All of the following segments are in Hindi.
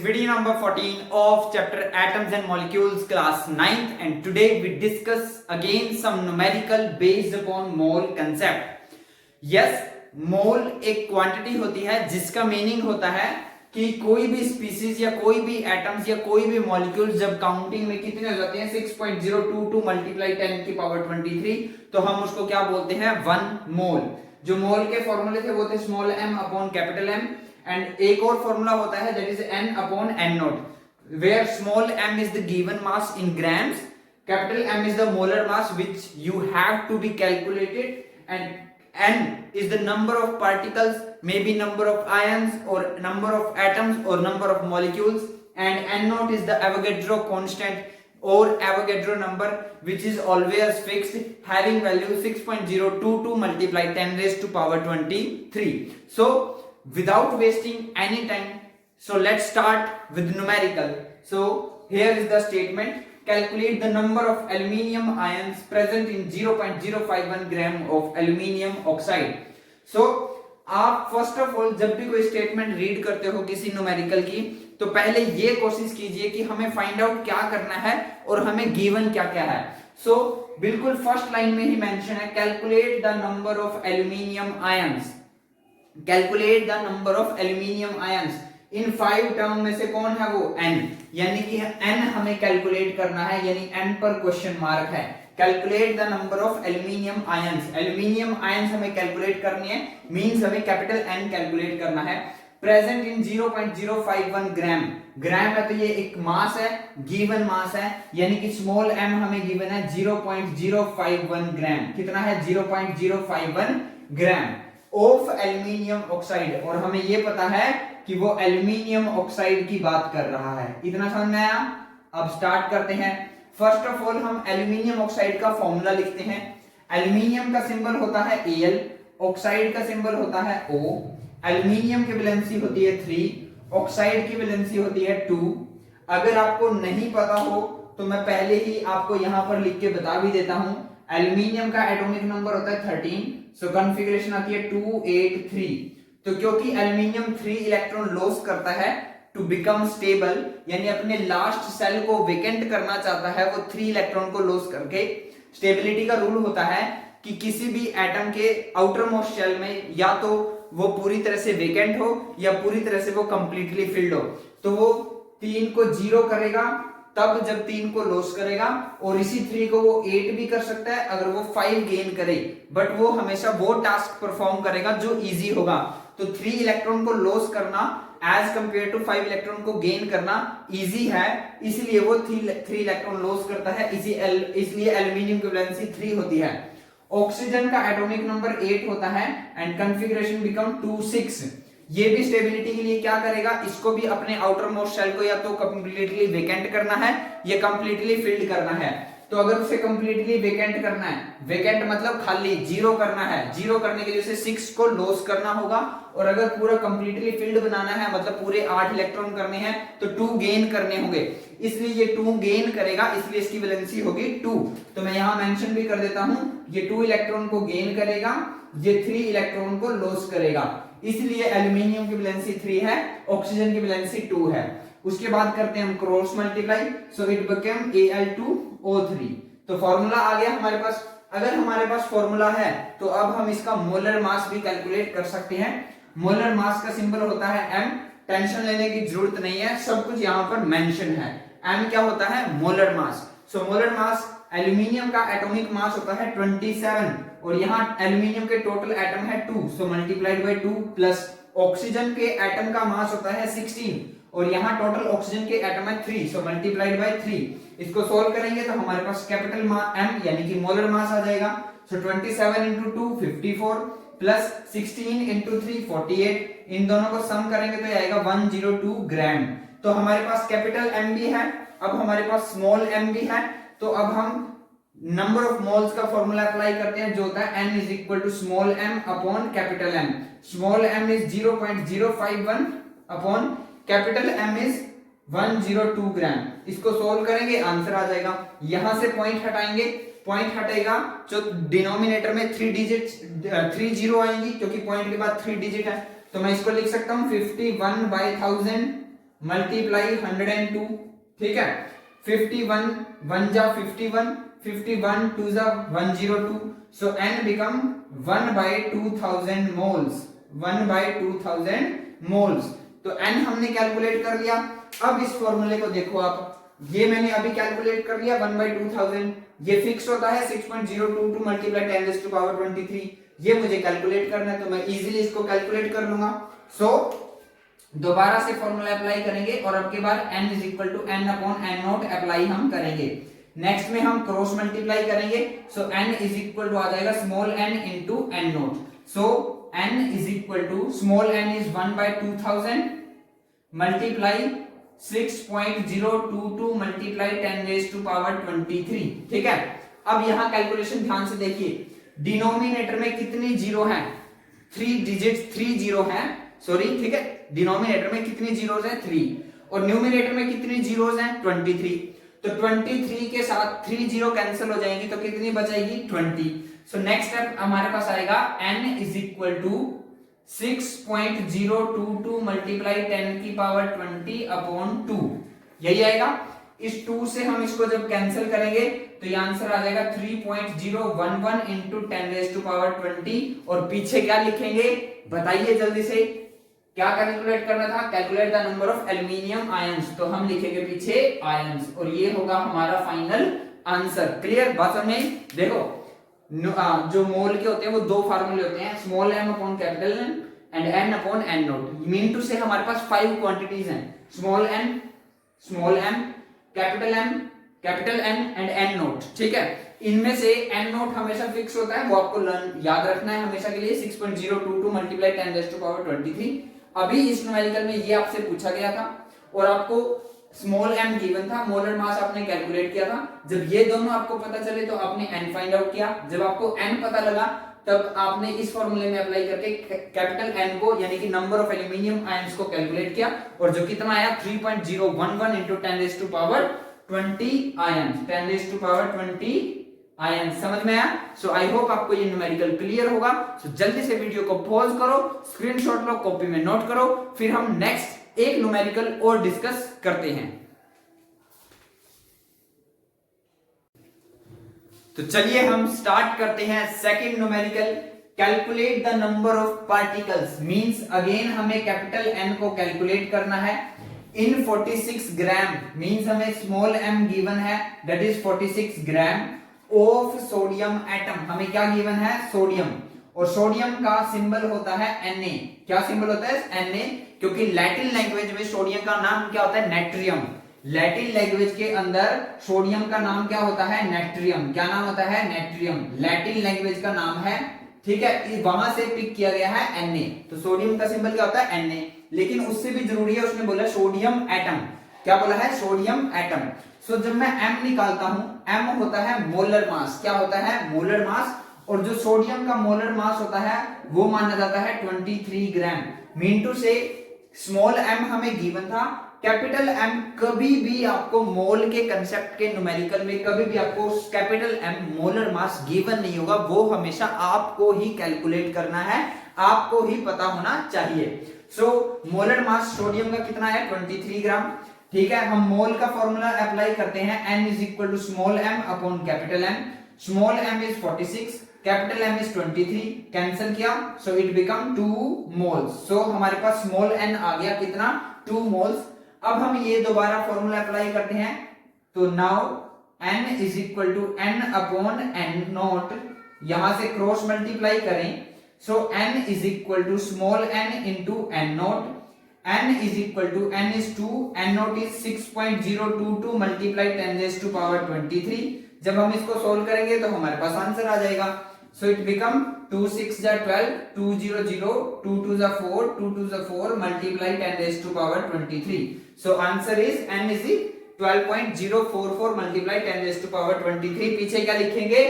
video number 14 of chapter Atoms and Molecules, class 9th, and today we discuss again some numerical based upon mole concept. Yes, मोल एक क्वांटिटी होती है जिसका मीनिंग होता है कि कोई भी स्पीसीज या कोई भी एटम्स या कोई भी मॉलिक्यूल जब काउंटिंग में कितने हो जाते हैं 6.022 मल्टीप्लाई 10 की पावर 23, तो हम उसको क्या बोलते हैं, 1 मोल। जो मोल के फॉर्मूले थे वो थे small m upon capital M, and एक और फॉर्मूला होता है that is n upon n nought, where small m is the given mass in grams, capital M is the molar mass which you have to be calculated, and n is the number of particles, maybe number of ions or number of atoms or number of molecules, and n naught is the Avogadro constant or Avogadro number which is always fixed, having value 6.022 multiply 10 raised to power 23. So without wasting any time, so let's start with numerical. So here is the statement: calculate the number of aluminium ions present in 0.051 gram of aluminium oxide. So आप फर्स्ट ऑफ ऑल जब भी कोई स्टेटमेंट रीड करते हो किसी न्यूमेरिकल की, तो पहले ये कोशिश कीजिए कि हमें फाइंड आउट क्या करना है और हमें गिवन क्या क्या है। सो बिल्कुल फर्स्ट लाइन में ही मेंशन है, calculate the number of aluminium ions. Calculate the number of aluminium ions in 5 term में से कौन है वो, n, यानी कि n हमें कैलकुलेट करना है, यानी n पर क्वेश्चन मार्क है। Calculate the number of aluminium ions, aluminium ions हमें कैलकुलेट करनी है, मींस हमें कैपिटल N कैलकुलेट करना है। प्रेजेंट इन 0.051 ग्राम, ग्राम है तो ये एक मास है, गिवन मास है, यानी कि स्मॉल m हमें गिवन है 0.051 ग्राम। कितना है, 0.051 ग्राम ऑफ एल्यूमिनियम ऑक्साइड, और हमें ये पता है कि वो एल्यूमिनियम ऑक्साइड की बात कर रहा है। इतना समझ में आया? अब स्टार्ट करते हैं। फर्स्ट ऑफ ऑल हम एल्यूमिनियम ऑक्साइड का फॉर्मूला लिखते हैं। एल्यूमिनियम का सिंबल होता है Al, ऑक्साइड का सिंबल होता है O। एल्यूमिनियम की वैलेंसी होती है 3, ऑक्साइड की वैलेंसी होती है 2। अगर आपको नहीं पता हो तो मैं पहले ही आपको यहां पर लिख के बता भी देता हूं। एल्यूमिनियम का एटॉमिक नंबर होता है 13, सो कॉन्फ़िगरेशन आती है 283। तो क्योंकि एल्यूमिनियम 3 इलेक्ट्रॉन लॉस करता है टू बिकम स्टेबल, यानी अपने लास्ट सेल को वेकेंट करना चाहता है, वो 3 इलेक्ट्रॉन को लॉस करके। स्टेबिलिटी का रूल होता है कि किसी भी एटम के आउटर मोस्ट शेल में या तो वो पूरी तरह से वेकेंट हो या पूरी तरह से वो कंप्लीटली फिल्ड हो। तो वो 3 को 0 करेगा तब जब 3 को लॉस करेगा, और इसी 3 को वो 8 भी कर सकता है अगर वो 5 गेन करे, बट वो हमेशा वो टास्क परफॉर्म करेगा जो इजी होगा। तो 3 इलेक्ट्रॉन को लॉस करना एज कंपेयर टू 5 इलेक्ट्रॉन को गेन करना इजी है, इसलिए वो 3 इलेक्ट्रॉन लॉस करता है, इसलिए एल्यूमिनियम की वैलेंसी 3 होती है। ऑक्सीजन का एटॉमिक नंबर 8 होता है एंड कॉन्फ़िगरेशन बिकम 2 6। ये भी स्टेबिलिटी के लिए क्या करेगा, इसको भी अपने आउटर मोस्ट शेल को या तो कंप्लीटली वेकेंट करना है या कंप्लीटली फिल्ड करना है। तो अगर उसे कंप्लीटली वेकेंट करना है, वेकेंट मतलब खाली, 0 करना है, 0 करने के लिए उसे 6 को लॉस करना होगा, और अगर पूरा कंप्लीटली फिल्ड बनाना है मतलब पूरे 8 इलेक्ट्रॉन करने हैं तो 2 गेन करने होंगे, इसलिए ये 2 गेन करेगा, इसलिए इसकी वैलेंसी होगी 2। तो मैं यहां मेंशन भी कर देता हूं, ये 2 इलेक्ट्रॉन को गेन करेगा, ये 3 इलेक्ट्रॉन को लॉस करेगा, इसलिए एल्यूमिनियम की वैलेंसी 3 है, ऑक्सीजन की वैलेंसी 2 है। उसके बाद करते हैं हम cross multiply, so it become Al2O3। तो फॉर्मूला आ गया हमारे पास। अगर हमारे पास फॉर्मूला है तो अब हम इसका मोलर मास भी कैलकुलेट कर सकते हैं। मोलर मास का सिंबल होता है M, टेंशन लेने की जरूरत नहीं है, सब कुछ यहां पर मेंशन है। M क्या होता है, molar mass. So molar mass, aluminium का एटॉमिक मास होता है 27, और यहाँ एल्यूमिनियम के टोटल एटम है 2, सो मल्टीप्लाइड बाय 2, प्लस ऑक्सीजन के एटम का मास होता है 16, और यहाँ टोटल ऑक्सीजन के एटम है 3, सो मल्टीप्लाइड बाय 3। इसको सोल्व करेंगे तो हमारे पास कैपिटल M यानी कि मोलर मास आ जाएगा। सो 27 into 2 54 प्लस 16 into 3 48, इन दोनों को सम करेंगे तो आएगा 102 ग्राम। तो हमारे पास कैपिटल M भी है, अब हमारे पास स्मॉल m भी है, तो अब हम नंबर ऑफ मोल्स का फॉर्मूला अप्लाई करते हैं जो होता है n is equal to small m upon capital M। Small m is 0.051 upon capital M is 102 gram. इसको सोल्व करेंगे, आंसर आ जाएगा। यहां से पॉइंट हटाएंगे, पॉइंट हटेगा जो डिनोमिनेटर में 3 जीरो आएंगी, क्योंकि पॉइंट के बाद 3 डिजिट है, तो मैं इसको लिख सकता हूं 51/1000 मल्टीप्लाई 102, ठीक है। 51 1 जा 51, 51 2 जा 102, so n become 1 by 2000 moles, 1 by 2000 moles। तो n हमने कैलकुलेट कर लिया। अब इस फॉर्मूले को देखो आप, ये मैंने अभी कैलकुलेट कर लिया 1 by 2000, ये फिक्स होता है 6.022 मल्टीप्लाई 10 raised to power 23, ये मुझे कैलकुलेट करना है तो मैं इजीली इसको कैलकुलेट कर लूंगा। सो दोबारा से फॉर्मूला अप्लाई करेंगे और अब के बाद n is equal to n upon n nought apply हम करेंगे। नेक्स्ट में हम क्रॉस मल्टीप्लाई करेंगे, so n is equal to आ जाएगा small n into n nought. So n is equal to small n is 1 by 2000 multiply 6.022 multiply 10 raised to power 23, ठीक है। अब यहां कैलकुलेशन ध्यान से देखिए, डिनोमिनेटर में कितनी जीरो हैं, 3 डिजिट 3 जीरो हैं, सॉरी, ठीक है। डिनोमिनेटर में कितनी जीरोस हैं, 3, और न्यूमिनेटर में कितनी जीरोस हैं, 23। तो 23 के साथ 3 जीरो कैंसिल हो जाएंगी तो कितनी बचेगी, 20। सो नेक्स्ट स्टेप हमारे पास आएगा n is equal to 6.022 multiply 10 की पावर 20 अपॉन 2, यही आएगा। इस 2 से हम इसको जब कैंसिल करेंगे तो ये आंसर आ जाएगा 3.011 इंटू 10 रेज टू पावर 20, और पीछे क्या लिखेंगे बताइए जल्दी से, क्या कैलकुलेट करना था, calculate the number of aluminium ions, तो हम लिखेंगे पीछे आयंस, और ये होगा हमारा फाइनल आंसर। क्लियर बात समझ में? देखो जो मोल के होते हैं वो दो फार्मूले होते हैं, small m upon capital n and n upon n nought. Mean two से हमारे पास 5 क्वांटिटीज हैं, small m, capital N and n nought, ठीक है। इनमें से n नॉट हमेशा फिक्स होता है, वो आपको याद रखना है हमेशा के लिए, 6.022 मल्टीप्लाई 10 रेज़ टू पावर 23। अभी इस न्यूमेरिकल में ये आपसे पूछा गया था और आपको स्मॉल m गिवन था, मोलर मास आपने कैलकुलेट किया था। जब ये दोनों आपको पता चले तो आपने n फाइंड आउट किया, जब आपको n पता लगा तब आपने इस फॉर्मूले में अप्लाई करके कैपिटल N को यानी कि नंबर ऑफ एल्यूमिनियम आयंस को कैलकुलेट किया, और जो कितना आया 3.011 into 10 raise to power 20 ions, 10 raise to power 20 ions. समझ में आया? सो आई होप आपको ये न्यूमेरिकल क्लियर होगा। सो जल्दी से वीडियो को पॉज करो, स्क्रीनशॉट लो, कॉपी में नोट करो, फिर हम नेक्स्ट एक न्यूमेरिकल और डिस्कस करते हैं। तो चलिए हम स्टार्ट करते हैं second numerical, calculate the number of particles. Means again हमें कैपिटल N को कैलकुलेट करना है इन 46 ग्राम, मींस हमें स्मॉल m गिवन है that is 46 gram of sodium atom. हमें क्या गिवन है, सोडियम, और सोडियम का सिंबल होता है Na। क्या सिंबल होता है, Na, क्योंकि लैटिन लैंग्वेज में सोडियम का नाम क्या होता है, नेट्रियम। लैटिन लैंग्वेज के अंदर सोडियम का नाम क्या होता है, नेट्रियम। क्या नाम होता है, नेट्रियम, लैटिन लैंग्वेज का नाम है, ठीक है। वहां से पिक किया गया है Na, तो सोडियम का सिंबल क्या होता है, Na। लेकिन उससे भी जरूरी है, उसने बोला सोडियम एटम। क्या बोला है, सोडियम एटम। सो जब मैं m निकालता हूं, m होता है मोलर मास। क्या होता है, मोलर मास, और जो सोडियम का मोलर मास होता है वो माना जाता है 23 ग्राम। मीन टू से स्मॉल m हमें गिवन था, कैपिटल M कभी भी आपको मोल के कंसेप्ट के न्यूमेरिकल में कभी भी आपको capital M molar mass given नहीं होगा, वो हमेशा आपको ही कैलकुलेट करना है, आपको ही पता होना चाहिए। सो मोलर मास सोडियम का कितना है, 23 ग्राम, ठीक है। हम मोल का फॉर्मूला अप्लाई करते हैं, n is equal to small m upon capital M। Small m is 46, capital M is 23, cancel किया, so it become 2 moles. So हमारे पास स्मॉल n आ गया कितना, 2 मोल्स। अब हम ये दोबारा फॉर्मूला अप्लाई करते हैं, तो now n is equal to n upon n nought, यहां से क्रॉस मल्टीप्लाई करें, so n is equal to small n into n nought, n is equal to n is 2, n naught is 6.022 multiply 10 raised to power 23। जब हम इसको सोल्व करेंगे तो हमारे पास आंसर आ जाएगा। सो इट बिकम 2 6 जा 12, 2 0 0, 2 2 जा 4, 2 2 जा 4 multiply 10 raised to power 23। So answer is n is 12.044 multiply 10 raised to power 23। पीछे क्या लिखेंगे,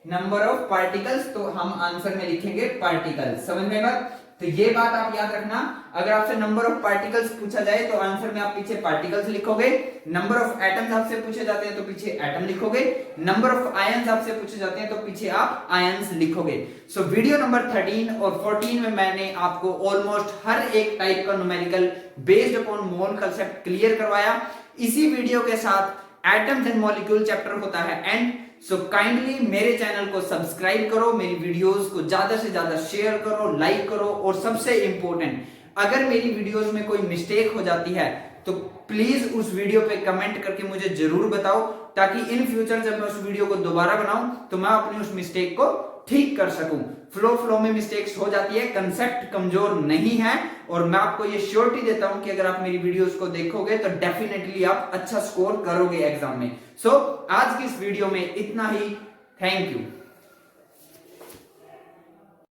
नंबर ऑफ पार्टिकल्स, तो हम आंसर में लिखेंगे पार्टिकल्स। समझ में बात? तो ये बात आप याद रखना, अगर आपसे नंबर ऑफ पार्टिकल्स पूछा जाए तो आंसर में आप पीछे पार्टिकल्स लिखोगे, नंबर ऑफ एटम्स आपसे पूछे जाते हैं तो पीछे एटम लिखोगे, नंबर ऑफ आयंस आपसे पूछे जाते हैं तो पीछे आप आयंस लिखोगे। सो वीडियो नंबर 13 और 14 में मैंने आपको ऑलमोस्ट हर एक टाइप का numerical based upon mole concept clear करवाया। इसी वीडियो के साथ एटम्स एंड मॉलिक्यूल चैप्टर होता है एंड। सो काइंडली मेरे चैनल को सब्सक्राइब करो, मेरी वीडियोस को ज्यादा से ज्यादा शेयर करो, लाइक करो, और सबसे इंपॉर्टेंट, अगर मेरी वीडियोस में कोई मिस्टेक हो जाती है तो प्लीज उस वीडियो पे कमेंट करके मुझे जरूर बताओ, ताकि इन फ्यूचर जब मैं उस वीडियो को दोबारा बनाऊं तो मैं अपनी उस मिस्टेक को ठीक कर सकूं। फ्लो में मिस्टेक्स हो जाती है, कंसेप्ट कमजोर नहीं है, और मैं आपको ये श्योरिटी देता हूं कि अगर आप मेरी वीडियोस को देखोगे तो डेफिनेटली आप अच्छा स्कोर करोगे एग्जाम में। सो आज की इस वीडियो में इतना ही। Thank you.